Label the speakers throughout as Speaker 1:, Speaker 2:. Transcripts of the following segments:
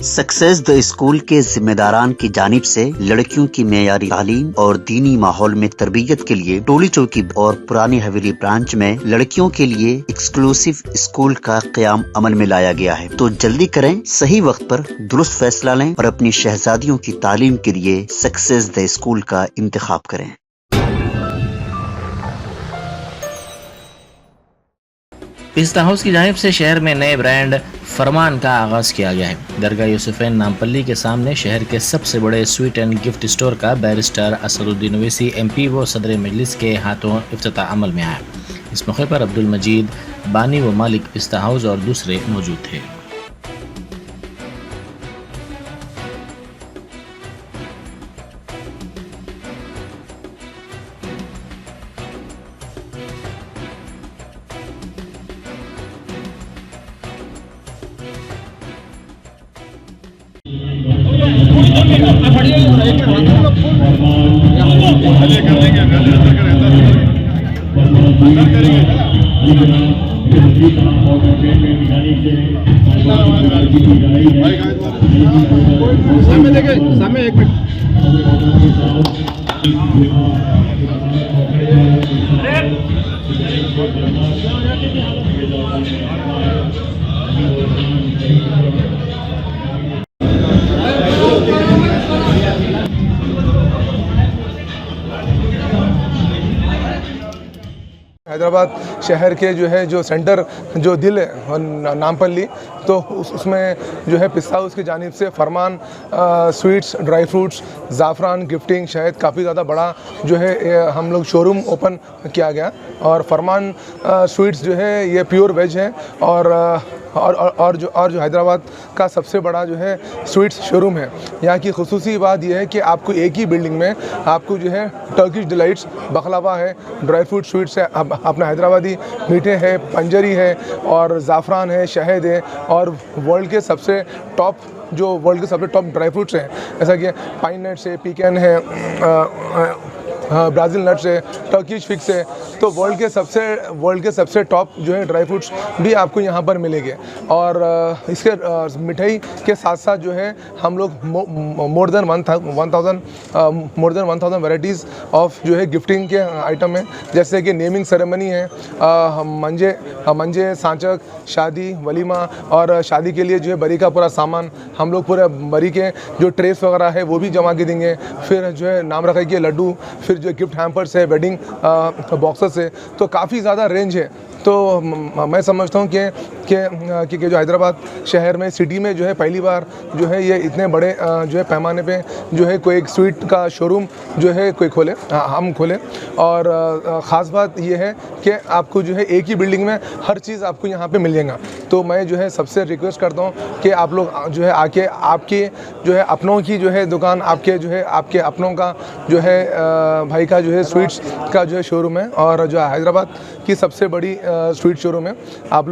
Speaker 1: Success the school के जिम्मेदारान की जानिब से लड़कियों की मेयारी तालीम और दीनी माहौल में तरबियत के लिए टोली चौकी और पुरानी हवेली ब्रांच में लड़कियों के लिए एक्सक्लूसिव स्कूल का क़याम अमल में लाया गया है। तो जल्दी करें, सही वक्त पर दुरुस्त फैसला लें और अपनी शहजादियों की तालीम के लिए सक्सेस द स्कूल का इंतखाब करें।
Speaker 2: पिस्ता हाउस की जानिब से शहर में नए ब्रांड फरमान का आगाज़ किया गया है। दरगाह यूसुफैन नामपल्ली के सामने शहर के सबसे बड़े स्वीट एंड गिफ्ट स्टोर का बैरिस्टर असदुद्दीन ओवैसी MP व सदर मजलिस के हाथों इफ्तिताह अमल में आया। इस मौके पर अब्दुल मजीद बानी व मालिक पिस्ता हाउस और दूसरे मौजूद थे।
Speaker 3: सामने एक मिनट हैदराबाद शहर के जो सेंटर जो दिल है नामपल्ली, तो उसमें जो है पिस्ता हाउस की जानिब से फरमान स्वीट्स, ड्राई फ्रूट्स, ज़ाफ़रान, गिफ्टिंग, शहद काफ़ी ज़्यादा बड़ा जो है हम लोग शोरूम ओपन किया गया। और फरमान स्वीट्स जो है ये प्योर वेज है और जो हैदराबाद का सबसे बड़ा जो है स्वीट्स शोरूम है। यहाँ की खुसूसी बात यह है कि आपको एक ही बिल्डिंग में आपको जो है टर्किश डिलाइट्स, बखलावा है, ड्राई फ्रूट स्वीट्स है, अपना हैदराबादी मीठे है, पंजरी है और ज़ाफ़रान है, शहद है और वर्ल्ड के सबसे टॉप ड्राई फ्रूट्स हैं, जैसा कि पाइन नट्स है, पीकन है, ब्राज़ील नट्स है, टर्किश फिक्स है। तो वर्ल्ड के सबसे टॉप जो है ड्राई फ्रूट्स भी आपको यहाँ पर मिलेंगे। और इसके मिठाई के साथ साथ जो है हम लोग मोर देन 1000 वैराइटीज़ ऑफ जो है गिफ्टिंग के आइटम हैं, जैसे कि नेमिंग सेरेमनी है, मंजे, सांचक, शादी, वलीमा और शादी के लिए जो है बरी का पूरा सामान हम लोग पूरे बरी के जो ट्रेस वगैरह है वो भी जमा के देंगे। फिर जो है नाम रखाई के लड्डू, फिर जो गिफ्ट हैम्पर्स है, वेडिंग बॉक्सेस है, तो काफ़ी ज़्यादा रेंज है। तो मैं समझता हूँ कि जो हैदराबाद शहर में सिटी में जो है पहली बार जो है ये इतने बड़े जो है पैमाने पे जो है कोई एक स्वीट का शोरूम जो है हम खोलें। और ख़ास बात ये है कि आपको जो है एक ही बिल्डिंग में हर चीज़ आपको यहाँ पे मिल जाएगा। तो मैं जो है सबसे रिक्वेस्ट करता हूँ कि आप लोग जो है आके आपके जो है अपनों की जो है दुकान, आपके अपनों का जो है भाई का जो है स्वीट्स का जो है शोरूम है और जो हैदराबाद की सबसे बड़ी स्वीट शोरूम है। आप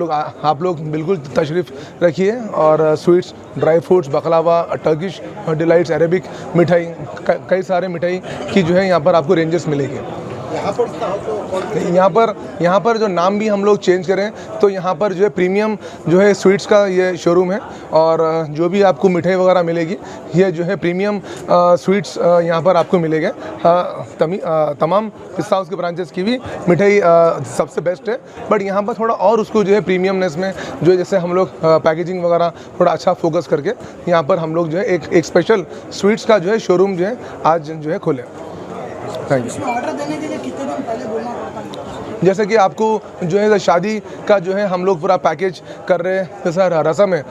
Speaker 3: लोग बिल्कुल तशरीफ़ रखिए और sweets, dry fruits, बकलावा, Turkish delights, Arabic मिठाई, कई सारे मिठाई की जो है यहाँ पर आपको रेंजेस मिलेंगे। यहाँ पर जो नाम भी हम लोग चेंज करें तो यहाँ पर जो है प्रीमियम जो है स्वीट्स का ये शोरूम है और जो भी आपको मिठाई वगैरह मिलेगी ये जो है प्रीमियम स्वीट्स यहाँ पर आपको मिलेगा। तमाम पिस्ता हाउस के ब्रांचेस की भी मिठाई सबसे बेस्ट है, बट यहाँ पर थोड़ा और उसको जो है प्रीमियमनेस में जो है जैसे हम लोग पैकेजिंग वगैरह थोड़ा अच्छा फोकस करके यहाँ पर हम लोग जो है एक स्पेशल स्वीट्स का जो है शोरूम जो है आज जो है खोलें। Thank you.
Speaker 4: ऑर्डर देने के लिए कितने दिन पहले बोलना पड़ता है?
Speaker 3: जैसे कि आपको जो है शादी का जो है हम लोग पूरा पैकेज कर रहे हैं, जैसा रसम है,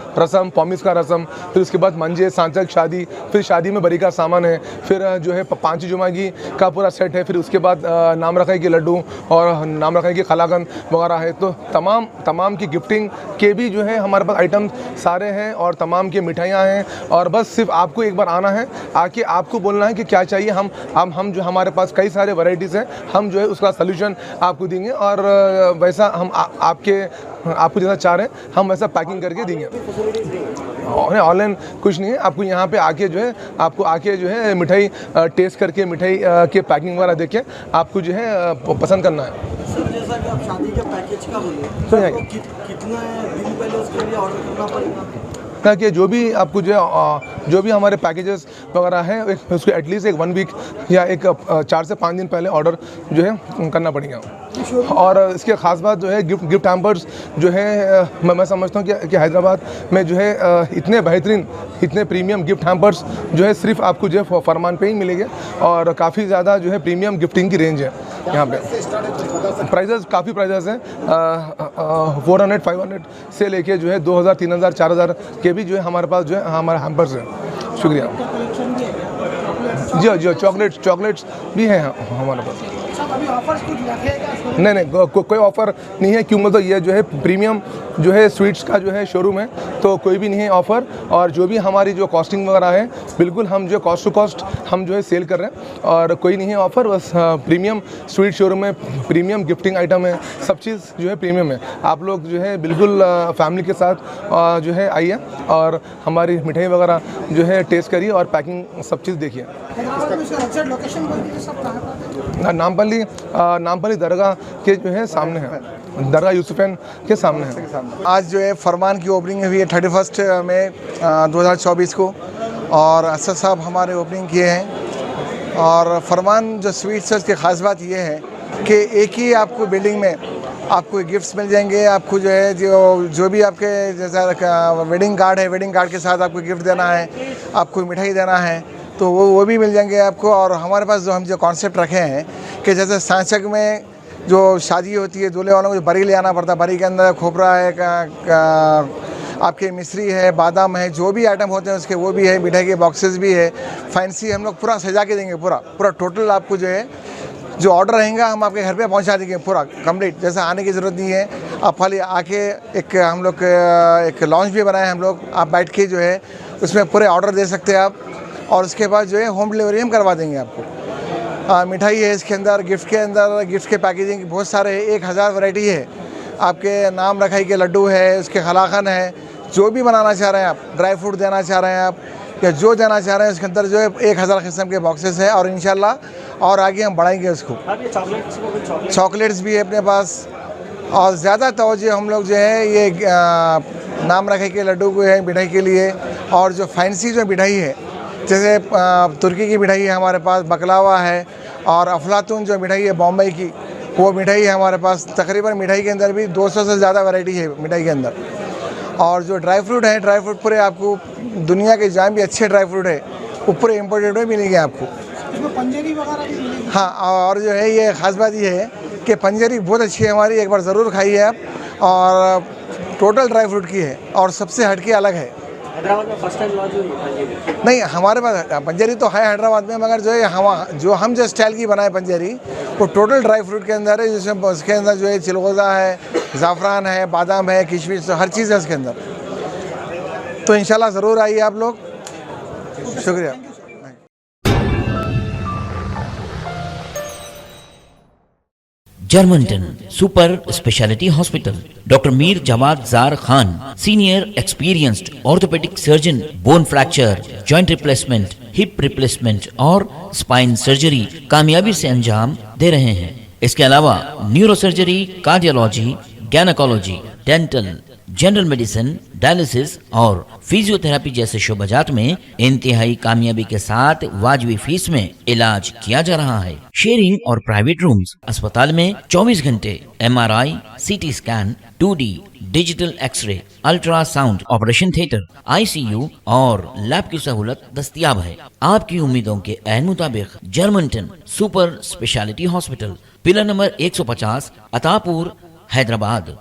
Speaker 3: पॉमिस का रसम, फिर उसके बाद मंजे, सांचक, शादी, फिर शादी में बरी का सामान है, फिर जो है पाँच जुमागी का पूरा सेट है, फिर उसके बाद नाम रखाई के लड्डू और नाम रखाई के कलाकंद वगैरह है। तो तमाम की गिफ्टिंग के भी जो है हमारे पास आइटम सारे हैं और तमाम की मिठाइयाँ हैं और बस सिर्फ आपको एक बार आना है, आके आपको बोलना है कि क्या चाहिए। हम जो हमारे पास कई सारे वैराइटीज़ हैं, हम जो है उसका सलूशन आपको देंगे और वैसा हम आपको जैसा चाह रहे हैं हम वैसा पैकिंग करके देंगे। ऑनलाइन कुछ नहीं है, आपको यहाँ पे आके जो है मिठाई टेस्ट करके मिठाई के पैकिंग वगैरह देख के आपको जो है पसंद करना है।
Speaker 4: सर जैसा कि आप शादी के पैकेज का बोले,
Speaker 3: तो
Speaker 4: कितना दिन पहले उसके लिए ऑर्डर करना पड़ेगा?
Speaker 3: कि जो भी आपको जो भी हमारे पैकेजेस वगैरह हैं उसको एटलीस्ट एक 1 वीक या एक 4 से 5 दिन पहले ऑर्डर जो है करना पड़ेगा। और इसके ख़ास बात जो है गिफ्ट हैम्पर्स जो है मैं समझता हूँ कि हैदराबाद में जो है इतने बेहतरीन इतने प्रीमियम गिफ्ट हैम्पर्स जो है सिर्फ आपको जो है फरमान पे ही मिलेंगे और काफ़ी ज़्यादा जो है प्रीमियम गिफ्टिंग की रेंज है यहाँ पे। प्राइजेस काफ़ी प्राइजेस हैं 400 500 से लेके जो है 2000 3000 4000 के भी जो है हमारे पास जो है हमारे हैम्पर्स हैं। शुक्रिया जी चॉकलेट्स भी हैं हमारे पास।
Speaker 4: अभी ऑफर्स कुछ रखेगा?
Speaker 3: नहीं कोई ऑफ़र नहीं है, क्यों मतलब ये जो है प्रीमियम जो है स्वीट्स का जो है शोरूम है तो कोई भी नहीं है ऑफ़र। और जो भी हमारी जो कॉस्टिंग वगैरह है बिल्कुल हम जो कॉस्ट टू कॉस्ट हम जो है सेल कर रहे हैं और कोई नहीं है ऑफ़र। बस प्रीमियम स्वीट शोरूम है, प्रीमियम गिफ्टिंग आइटम है, सब चीज़ जो है प्रीमियम है। आप लोग जो है बिल्कुल फैमिली के साथ जो है आइए और हमारी मिठाई वगैरह जो है टेस्ट करिए और पैकिंग सब चीज़ देखिए।
Speaker 4: हैदराबाद में इसका एग्जैक्ट लोकेशन बोल दीजिए सब कहाँ पर है?
Speaker 3: नामपल्ली दरगाह के जो है सामने है, दरगाह यूसुफैन के सामने है।
Speaker 5: आज जो है फरमान की ओपनिंग हुई है 31 मई 2024 को और असद साहब हमारे ओपनिंग किए हैं। और फरमान जो स्वीट्स है उसकी ख़ास बात ये है कि एक ही आपको बिल्डिंग में आपको गिफ्ट्स मिल जाएंगे। आपको जो है जो भी आपके जैसा वेडिंग कार्ड है, वेडिंग कार्ड के साथ आपको गिफ्ट देना है, आपको मिठाई देना है तो वो भी मिल जाएंगे आपको। और हमारे पास जो कॉन्सेप्ट रखे हैं कि जैसे सांचक में जो शादी होती है दूल्हे वालों को बरी ले आना पड़ता है, बरी के अंदर खोपरा है, आपके मिश्री है, बादाम है, जो भी आइटम होते हैं उसके वो भी है, मिठाई के बॉक्सेस भी है, फैंसी हम लोग पूरा सजा के देंगे। पूरा टोटल आपको जो है जो ऑर्डर रहेगा हम आपके घर पे पहुंचा देंगे पूरा कंप्लीट। जैसे आने की ज़रूरत नहीं है, आप खाली आके एक हम लोग एक लॉन्च भी बनाए हम लोग, आप बैठ के जो है उसमें पूरे ऑर्डर दे सकते हैं आप और उसके बाद जो है होम डिलीवरी हम करवा देंगे आपको। मिठाई है इसके अंदर, गिफ्ट के पैकेजिंग बहुत सारे है, 1000 वैरायटी है। आपके नाम रखाई के लड्डू है, उसके खलाखन है, जो भी बनाना चाह रहे हैं आप, ड्राई फ्रूट देना चाह रहे हैं आप या जो देना चाह रहे हैं उसके अंदर जो है 1000 किस्म के बॉक्सेस है। और इंशाल्लाह और आगे हम बढ़ाएंगे उसको। चॉकलेट्स भी है अपने पास और ज़्यादा तवज्जो हम लोग जो है ये नाम रखाई के लड्डू को है मिठाई के लिए। और जो फैंसी जो मिठाई है जैसे तुर्की की मिठाई है हमारे पास, बकलावा है और अफलातून जो मिठाई है बॉम्बे की वो मिठाई है हमारे पास। तकरीबन मिठाई के अंदर भी 200 से ज़्यादा वैरायटी है मिठाई के अंदर। और जो ड्राई फ्रूट है, ड्राई फ्रूट पूरे आपको दुनिया के जहाँ भी अच्छे ड्राई फ्रूट है वो पूरे इम्पोर्टेड में मिलेंगे आपको।
Speaker 4: इसमें पंजेरी वगैरह भी मिलेगी?
Speaker 5: हाँ, और जो है ये ख़ास बात ये है कि पंजेरी बहुत अच्छी है हमारी, एक बार ज़रूर खाइए आप। और टोटल ड्राई फ्रूट की है और सबसे हटके अलग है।
Speaker 6: हैदराबाद में फर्स्ट टाइम लॉन्च हुई पंजेरी?
Speaker 5: नहीं, हमारे पास पंजेरी तो है हैदराबाद में, मगर जो है हम जो स्टाइल की बनाए पंजेरी वो टोटल ड्राई फ्रूट के अंदर है, जिसमें उसके अंदर जो है चिलगोज़ा है, ज़ाफ़रान है, बादाम है, किशमिश, हर चीज़ है उसके अंदर। तो इंशाल्लाह ज़रूर आइए आप लोग। शुक्रिया।
Speaker 7: जर्मनटन super speciality hospital, doctor Mir Jawad Zar Khan, senior experienced orthopaedic surgeon, bone fracture, joint replacement, hip replacement और स्पाइन सर्जरी कामयाबी से अंजाम दे रहे हैं। इसके अलावा neuro surgery, cardiology, gynaecology, dental, general medicine, dialysis और फिजियोथेरेपी जैसे शोबाजात में इंतहाई कामयाबी के साथ वाजबी फीस में इलाज किया जा रहा है। शेयरिंग और प्राइवेट रूम्स, अस्पताल में 24 घंटे MRI, CT scan, 2D digital x-ray, ultrasound, operation theatre, ICU और लैब की सहूलत दस्तयाब है। आपकी उम्मीदों के ऐन मुताबिक Germanten super speciality hospital, pillar number 150, Attapur, Hyderabad.